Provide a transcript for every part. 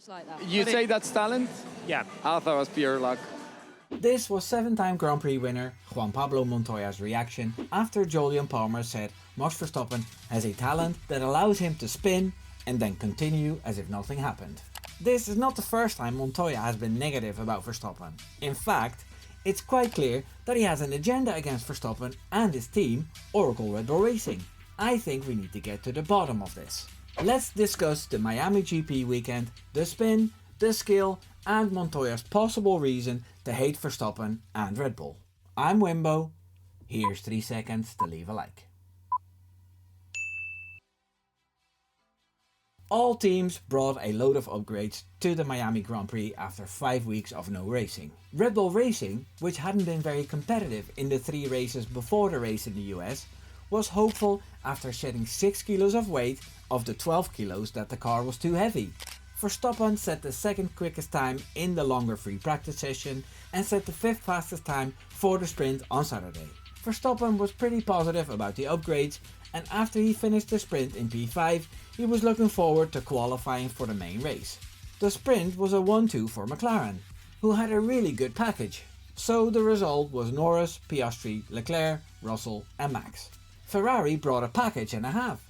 Just like that. You say that's talent? Yeah. I thought it was pure luck. This was 7-time Grand Prix winner Juan Pablo Montoya's reaction after Jolyon Palmer said Max Verstappen has a talent that allows him to spin and then continue as if nothing happened. This is not the first time Montoya has been negative about Verstappen. In fact, it's quite clear that he has an agenda against Verstappen and his team, Oracle Red Bull Racing. I think we need to get to the bottom of this. Let's discuss the Miami GP weekend, the spin, the skill and Montoya's possible reason to hate Verstappen and Red Bull. I'm Wimbo. Here's 3 seconds to leave a like. All teams brought a load of upgrades to the Miami Grand Prix after 5 weeks of no racing. Red Bull Racing, which hadn't been very competitive in the 3 races before the race in the US, was hopeful after shedding 6 kilos of weight of the 12 kilos that the car was too heavy. Verstappen set the 2nd quickest time in the longer free practice session and set the 5th fastest time for the sprint on Saturday. Verstappen was pretty positive about the upgrades, and after he finished the sprint in P5, he was looking forward to qualifying for the main race. The sprint was a 1-2 for McLaren, who had a really good package. So the result was Norris, Piastri, Leclerc, Russell and Max. Ferrari brought a package and a half,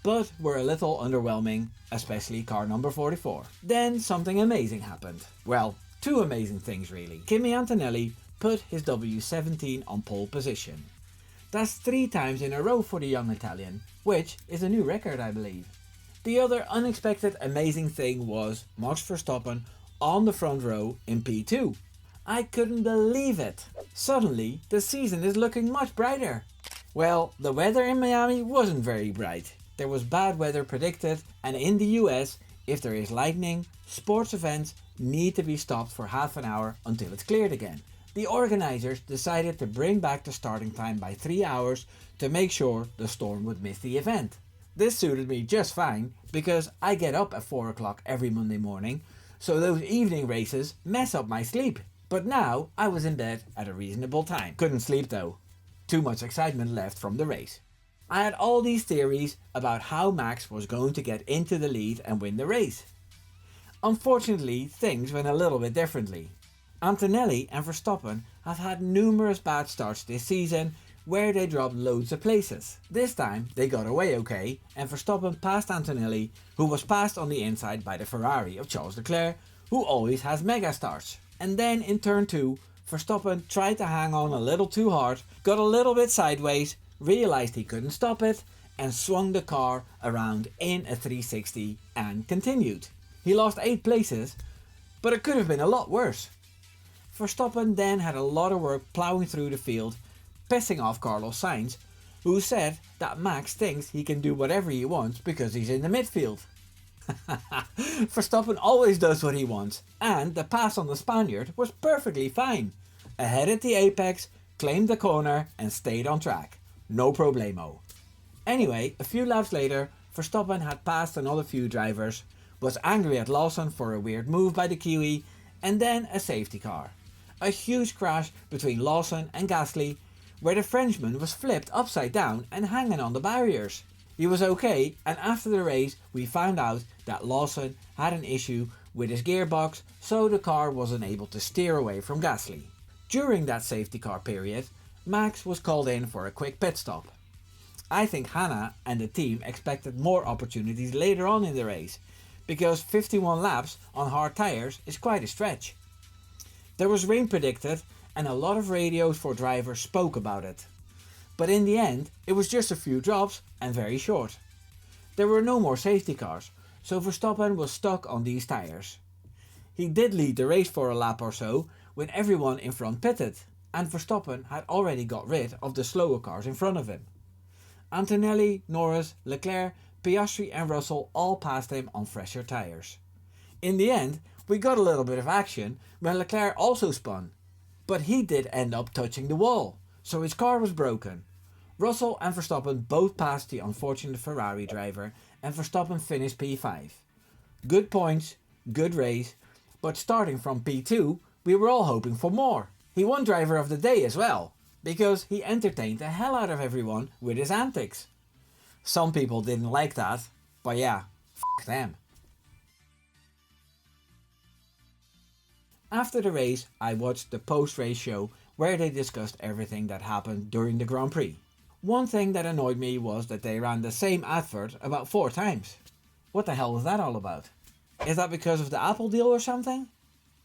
but were a little underwhelming, especially car number 44. Then something amazing happened. Well, 2 amazing things really. Kimi Antonelli put his W17 on pole position. That's 3 times in a row for the young Italian, which is a new record I believe. The other unexpected amazing thing was Max Verstappen on the front row in P2. I couldn't believe it. Suddenly the season is looking much brighter. Well, the weather in Miami wasn't very bright. There was bad weather predicted, and in the US, if there is lightning, sports events need to be stopped for half an hour until it's cleared again. The organizers decided to bring back the starting time by 3 hours to make sure the storm would miss the event. This suited me just fine because I get up at 4 o'clock every Monday morning, so those evening races mess up my sleep. But now I was in bed at a reasonable time. Couldn't sleep though. Too much excitement left from the race. I had all these theories about how Max was going to get into the lead and win the race. Unfortunately, things went a little bit differently. Antonelli and Verstappen have had numerous bad starts this season where they dropped loads of places. This time they got away okay and Verstappen passed Antonelli, who was passed on the inside by the Ferrari of Charles Leclerc, who always has mega starts. And then in turn 2, Verstappen tried to hang on a little too hard, got a little bit sideways, realized he couldn't stop it and swung the car around in a 360 and continued. He lost 8 places, but it could have been a lot worse. Verstappen then had a lot of work ploughing through the field, pissing off Carlos Sainz, who said that Max thinks he can do whatever he wants because he's in the midfield. Verstappen always does what he wants, and the pass on the Spaniard was perfectly fine. Ahead at the apex, claimed the corner and stayed on track. No problemo. Anyway, a few laps later, Verstappen had passed another few drivers, was angry at Lawson for a weird move by the Kiwi, and then a safety car. A huge crash between Lawson and Gasly, where the Frenchman was flipped upside down and hanging on the barriers. He was okay, and after the race we found out that Lawson had an issue with his gearbox, so the car wasn't able to steer away from Gasly. During that safety car period, Max was called in for a quick pit stop. I think Hannah and the team expected more opportunities later on in the race, because 51 laps on hard tyres is quite a stretch. There was rain predicted and a lot of radios for drivers spoke about it. But in the end it was just a few drops and very short. There were no more safety cars, so Verstappen was stuck on these tyres. He did lead the race for a lap or so when everyone in front pitted, and Verstappen had already got rid of the slower cars in front of him. Antonelli, Norris, Leclerc, Piastri and Russell all passed him on fresher tyres. In the end, we got a little bit of action when Leclerc also spun, but he did end up touching the wall, so his car was broken. Russell and Verstappen both passed the unfortunate Ferrari driver and Verstappen finished P5. Good points, good race, but starting from P2 we were all hoping for more. He won driver of the day as well, because he entertained the hell out of everyone with his antics. Some people didn't like that, but yeah, f*** them. After the race, I watched the post-race show where they discussed everything that happened during the Grand Prix. One thing that annoyed me was that they ran the same advert about 4 times. What the hell was that all about? Is that because of the Apple deal or something?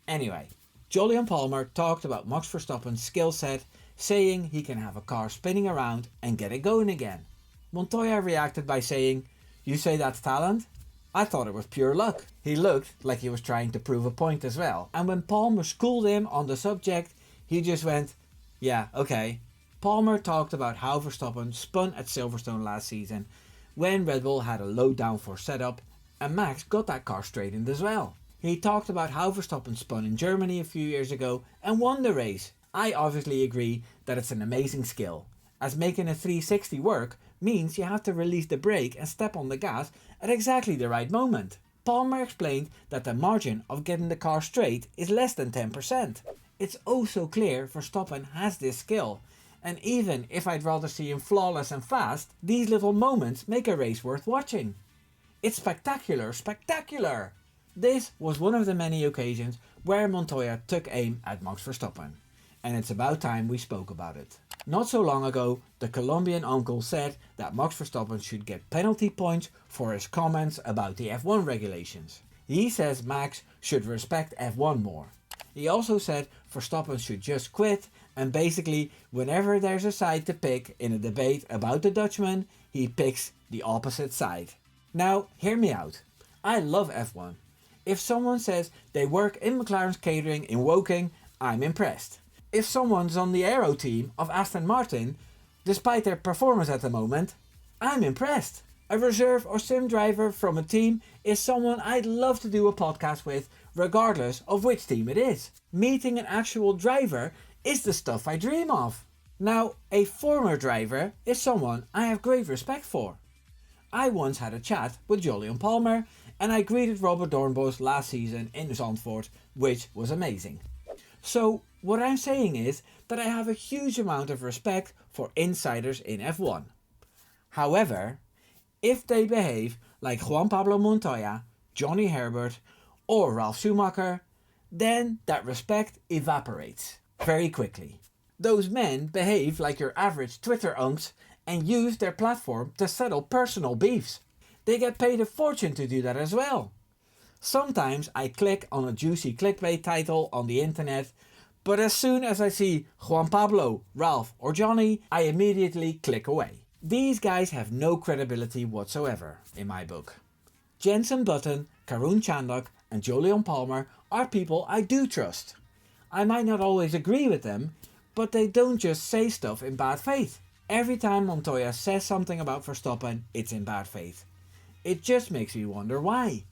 Anyway, Jolyon Palmer talked about Max Verstappen's skill set, saying he can have a car spinning around and get it going again. Montoya reacted by saying, "You say that's talent? I thought it was pure luck." He looked like he was trying to prove a point as well, and when Palmer schooled him on the subject, he just went, "Yeah, okay." Palmer talked about how Verstappen spun at Silverstone last season when Red Bull had a low downforce setup and Max got that car straightened as well. He talked about how Verstappen spun in Germany a few years ago and won the race. I obviously agree that it's an amazing skill, as making a 360 work means you have to release the brake and step on the gas at exactly the right moment. Palmer explained that the margin of getting the car straight is less than 10%. It's oh so clear Verstappen has this skill, and even if I'd rather see him flawless and fast, these little moments make a race worth watching. It's spectacular, spectacular! This was one of the many occasions where Montoya took aim at Max Verstappen, and it's about time we spoke about it. Not so long ago, the Colombian uncle said that Max Verstappen should get penalty points for his comments about the F1 regulations. He says Max should respect F1 more. He also said Verstappen should just quit, and basically whenever there's a side to pick in a debate about the Dutchman, he picks the opposite side. Now, hear me out. I love F1. If someone says they work in McLaren's catering in Woking, I'm impressed. If someone's on the aero team of Aston Martin, despite their performance at the moment, I'm impressed. A reserve or sim driver from a team is someone I'd love to do a podcast with, regardless of which team it is. Meeting an actual driver is the stuff I dream of. Now, a former driver is someone I have great respect for. I once had a chat with Jolyon Palmer, and I greeted Robert Doornbos last season in Zandvoort, which was amazing. So, what I'm saying is that I have a huge amount of respect for insiders in F1. However, if they behave like Juan Pablo Montoya, Johnny Herbert or Ralf Schumacher, then that respect evaporates very quickly. Those men behave like your average Twitter unks and use their platform to settle personal beefs. They get paid a fortune to do that as well. Sometimes I click on a juicy clickbait title on the internet, but as soon as I see Juan Pablo, Ralph or Johnny, I immediately click away. These guys have no credibility whatsoever in my book. Jensen Button, Karun Chandok and Jolyon Palmer are people I do trust. I might not always agree with them, but they don't just say stuff in bad faith. Every time Montoya says something about Verstappen, it's in bad faith. It just makes me wonder why.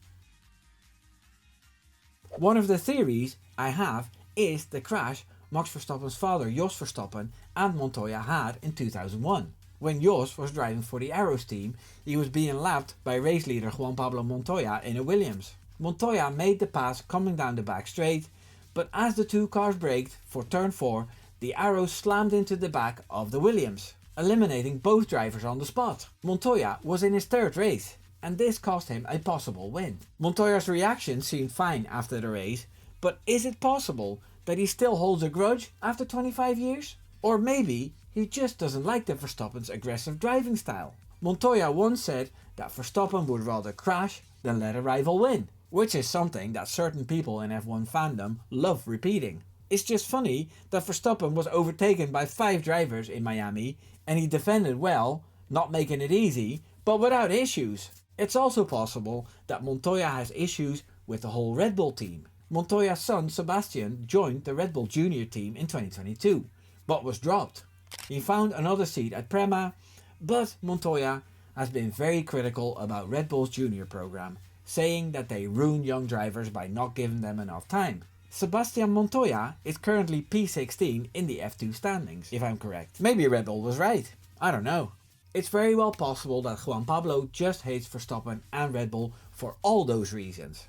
One of the theories I have is the crash Max Verstappen's father Jos Verstappen and Montoya had in 2001. When Jos was driving for the Arrows team, he was being lapped by race leader Juan Pablo Montoya in a Williams. Montoya made the pass coming down the back straight, but as the two cars braked for turn 4, the Arrows slammed into the back of the Williams, eliminating both drivers on the spot. Montoya was in his 3rd race, and this cost him a possible win. Montoya's reaction seemed fine after the race, but is it possible that he still holds a grudge after 25 years? Or maybe he just doesn't like the Verstappen's aggressive driving style. Montoya once said that Verstappen would rather crash than let a rival win, which is something that certain people in F1 fandom love repeating. It's just funny that Verstappen was overtaken by 5 drivers in Miami and he defended well, not making it easy, but without issues. It's also possible that Montoya has issues with the whole Red Bull team. Montoya's son Sebastian joined the Red Bull Junior team in 2022, but was dropped. He found another seat at Prema, but Montoya has been very critical about Red Bull's junior program, saying that they ruin young drivers by not giving them enough time. Sebastian Montoya is currently P16 in the F2 standings, if I'm correct. Maybe Red Bull was right. I don't know. It's very well possible that Juan Pablo just hates Verstappen and Red Bull for all those reasons.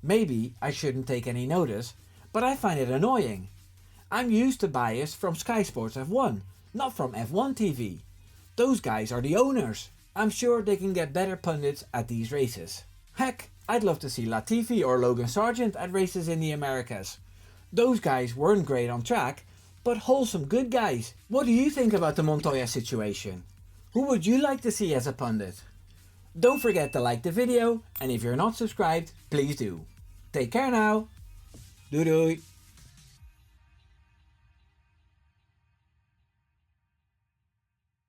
Maybe I shouldn't take any notice, but I find it annoying. I'm used to bias from Sky Sports F1, not from F1 TV. Those guys are the owners. I'm sure they can get better pundits at these races. Heck, I'd love to see Latifi or Logan Sargent at races in the Americas. Those guys weren't great on track, but wholesome good guys. What do you think about the Montoya situation? Who would you like to see as a pundit? Don't forget to like the video, and if you're not subscribed, please do. Take care now. Doei doei.